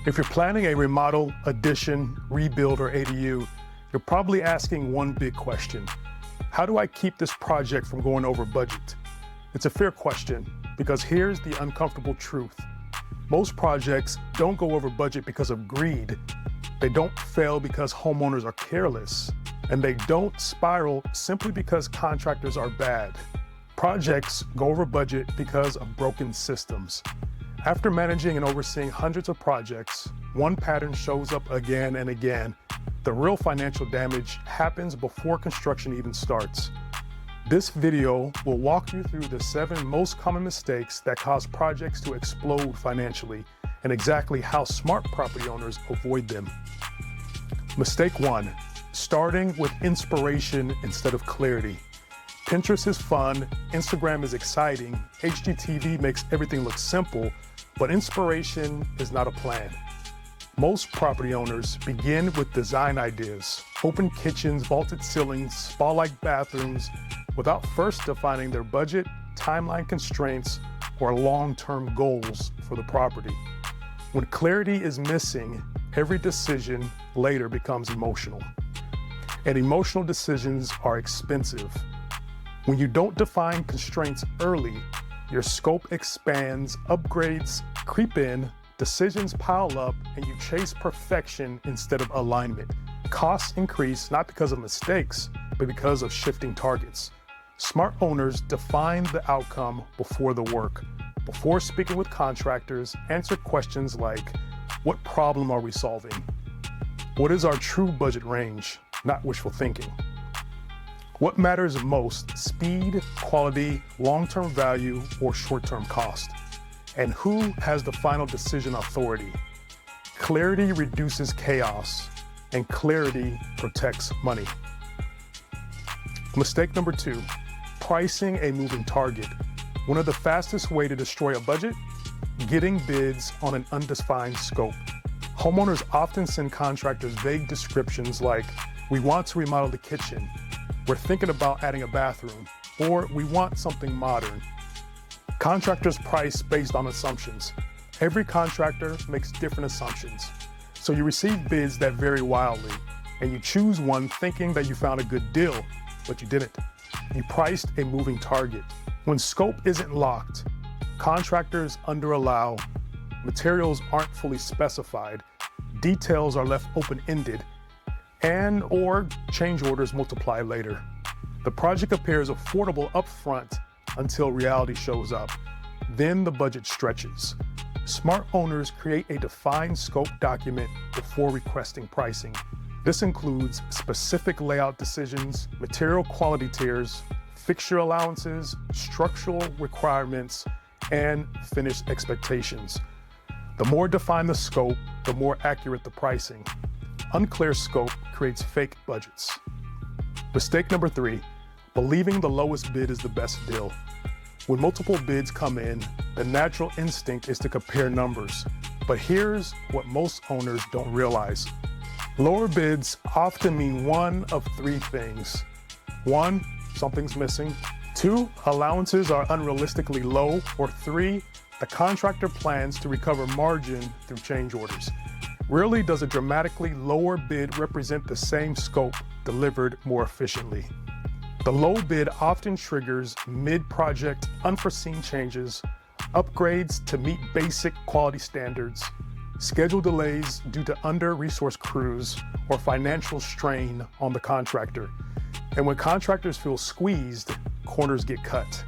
If you're planning a remodel, addition, rebuild, or ADU, you're probably asking one big question. How do I keep this project from going over budget? It's a fair question because here's the uncomfortable truth. Most projects don't go over budget because of greed. They don't fail because homeowners are careless. And they don't spiral simply because contractors are bad. Projects go over budget because of broken systems. After managing and overseeing hundreds of projects, one pattern shows up again and again. The real financial damage happens before construction even starts. This video will walk you through the 7 most common mistakes that cause projects to explode financially and exactly how smart property owners avoid them. Mistake 1, starting with inspiration instead of clarity. Pinterest is fun, Instagram is exciting, HGTV makes everything look simple, but inspiration is not a plan. Most property owners begin with design ideas, open kitchens, vaulted ceilings, spa-like bathrooms, without first defining their budget, timeline constraints, or long-term goals for the property. When clarity is missing, every decision later becomes emotional. And emotional decisions are expensive. When you don't define constraints early, your scope expands, upgrades creep in, decisions pile up, and you chase perfection instead of alignment. Costs increase not because of mistakes, but because of shifting targets. Smart owners define the outcome before the work. Before speaking with contractors, answer questions like, what problem are we solving? What is our true budget range? Not wishful thinking. What matters most, speed, quality, long-term value, or short-term cost? And who has the final decision authority? Clarity reduces chaos, and clarity protects money. Mistake number 2, pricing a moving target. One of the fastest ways to destroy a budget? Getting bids on an undefined scope. Homeowners often send contractors vague descriptions like, we want to remodel the kitchen, we're thinking about adding a bathroom, or we want something modern. Contractors price based on assumptions. Every contractor makes different assumptions. So you receive bids that vary wildly, and you choose one thinking that you found a good deal, but you didn't. You priced a moving target. When scope isn't locked, contractors under-allow, materials aren't fully specified, details are left open-ended, and/or change orders multiply later. The project appears affordable upfront until reality shows up. Then the budget stretches. Smart owners create a defined scope document before requesting pricing. This includes specific layout decisions, material quality tiers, fixture allowances, structural requirements, and finish expectations. The more defined the scope, the more accurate the pricing. Unclear scope creates fake budgets. Mistake number 3, believing the lowest bid is the best deal. When multiple bids come in, the natural instinct is to compare numbers. But here's what most owners don't realize. Lower bids often mean one of 3 things. 1, something's missing. 2, allowances are unrealistically low. Or 3, the contractor plans to recover margin through change orders. Rarely does a dramatically lower bid represent the same scope delivered more efficiently. The low bid often triggers mid-project unforeseen changes, upgrades to meet basic quality standards, schedule delays due to under-resourced crews, or financial strain on the contractor. And when contractors feel squeezed, corners get cut.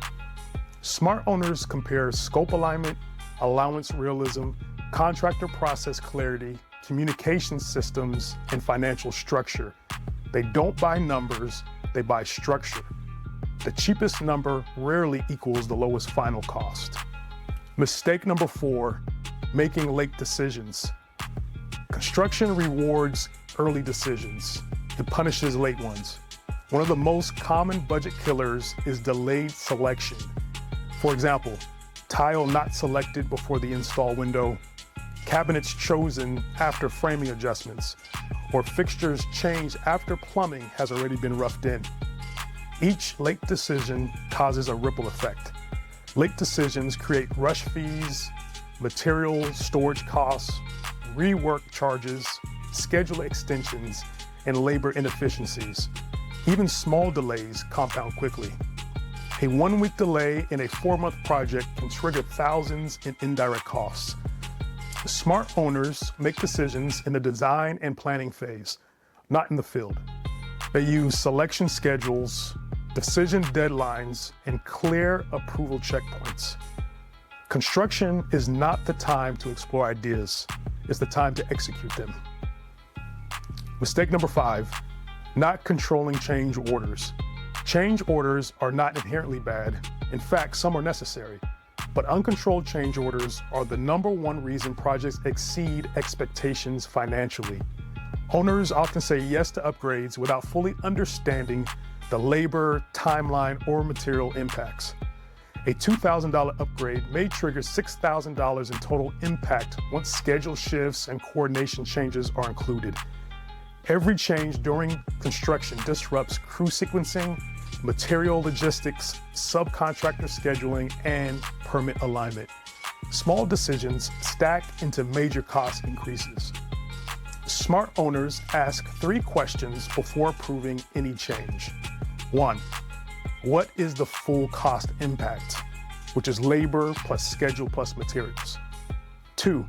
Smart owners compare scope alignment, allowance realism, contractor process clarity, communication systems, and financial structure. They don't buy numbers, they buy structure. The cheapest number rarely equals the lowest final cost. Mistake number 4, making late decisions. Construction rewards early decisions. It punishes late ones. One of the most common budget killers is delayed selection. For example, tile not selected before the install window, cabinets chosen after framing adjustments, or fixtures changed after plumbing has already been roughed in. Each late decision causes a ripple effect. Late decisions create rush fees, material storage costs, rework charges, schedule extensions, and labor inefficiencies. Even small delays compound quickly. A 1-week delay in a 4-month project can trigger thousands in indirect costs. Smart owners make decisions in the design and planning phase, not in the field. They use selection schedules, decision deadlines, and clear approval checkpoints. Construction is not the time to explore ideas, it's the time to execute them. Mistake number 5, not controlling change orders. Change orders are not inherently bad. In fact, some are necessary, but uncontrolled change orders are the #1 reason projects exceed expectations financially. Owners often say yes to upgrades without fully understanding the labor, timeline, or material impacts. A $2,000 upgrade may trigger $6,000 in total impact once schedule shifts and coordination changes are included. Every change during construction disrupts crew sequencing, material logistics, subcontractor scheduling, and permit alignment. Small decisions stack into major cost increases. Smart owners ask 3 questions before approving any change. 1, what is the full cost impact, which is labor plus schedule plus materials? 2,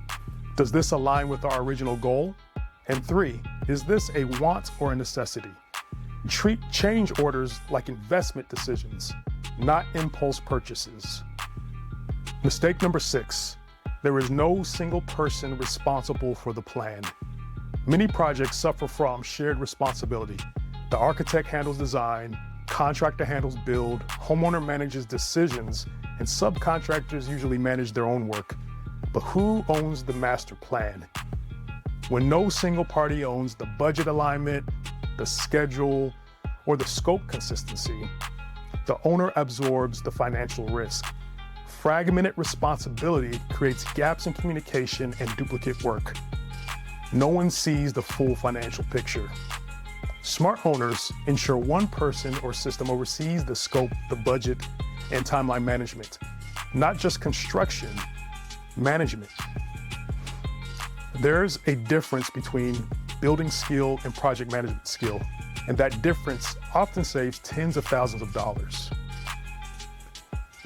does this align with our original goal? And 3, is this a want or a necessity? Treat change orders like investment decisions, not impulse purchases. Mistake number 6, there is no single person responsible for the plan. Many projects suffer from shared responsibility. The architect handles design, contractor handles build, homeowner manages decisions, and subcontractors usually manage their own work. But who owns the master plan? When no single party owns the budget alignment, the schedule, or the scope consistency, the owner absorbs the financial risk. Fragmented responsibility creates gaps in communication and duplicate work. No one sees the full financial picture. Smart owners ensure one person or system oversees the scope, the budget, and timeline management, not just construction, management. There's a difference between building skill and project management skill, and that difference often saves tens of thousands of dollars.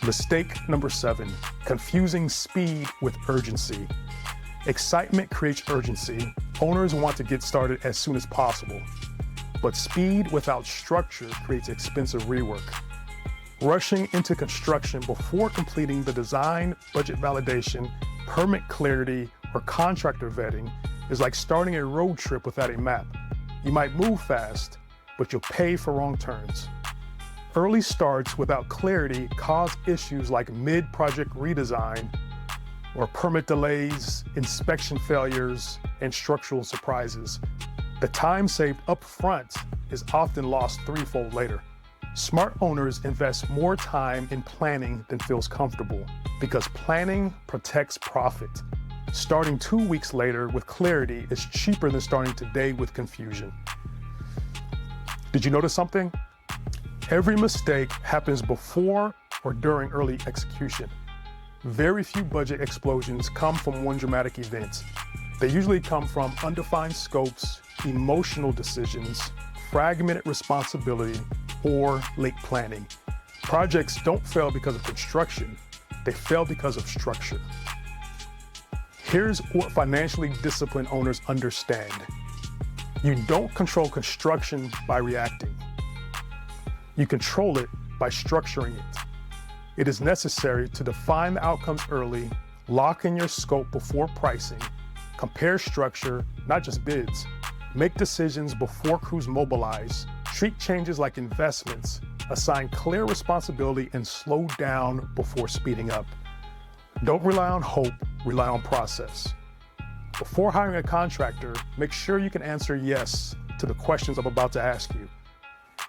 Mistake number 7, confusing speed with urgency. Excitement creates urgency. Owners want to get started as soon as possible. But speed without structure creates expensive rework. Rushing into construction before completing the design, budget validation, permit clarity, or contractor vetting is like starting a road trip without a map. You might move fast, but you'll pay for wrong turns. Early starts without clarity cause issues like mid-project redesign, or permit delays, inspection failures, and structural surprises. The time saved up front is often lost threefold later. Smart owners invest more time in planning than feels comfortable because planning protects profit. Starting 2 weeks later with clarity is cheaper than starting today with confusion. Did you notice something? Every mistake happens before or during early execution. Very few budget explosions come from one dramatic event. They usually come from undefined scopes, emotional decisions, fragmented responsibility, or late planning. Projects don't fail because of construction, they fail because of structure. Here's what financially disciplined owners understand. You don't control construction by reacting. You control it by structuring it. It is necessary to define the outcomes early, lock in your scope before pricing, compare structure, not just bids, make decisions before crews mobilize, treat changes like investments, assign clear responsibility, and slow down before speeding up. Don't rely on hope, rely on process. Before hiring a contractor, make sure you can answer yes to the questions I'm about to ask you.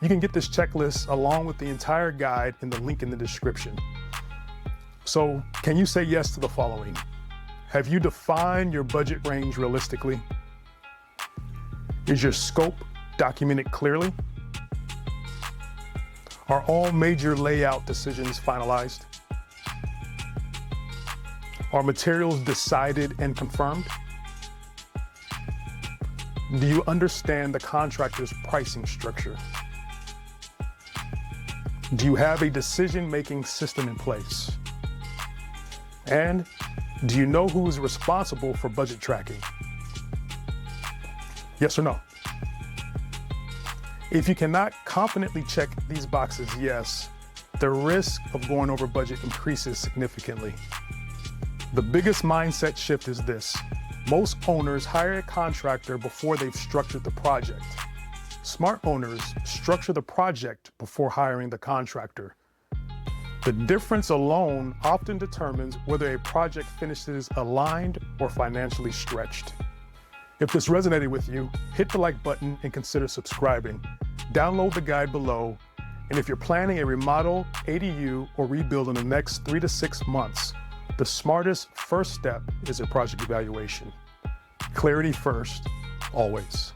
You can get this checklist along with the entire guide in the link in the description. So, can you say yes to the following? Have you defined your budget range realistically? Is your scope documented clearly? Are all major layout decisions finalized? Are materials decided and confirmed? Do you understand the contractor's pricing structure? Do you have a decision-making system in place? And do you know who is responsible for budget tracking? Yes or no? If you cannot confidently check these boxes yes, the risk of going over budget increases significantly. The biggest mindset shift is this: most owners hire a contractor before they've structured the project. Smart owners structure the project before hiring the contractor. The difference alone often determines whether a project finishes aligned or financially stretched. If this resonated with you, hit the like button and consider subscribing. Download the guide below. And if you're planning a remodel, ADU, or rebuild in the next 3 to 6 months, the smartest first step is a project evaluation. Clarity first, always.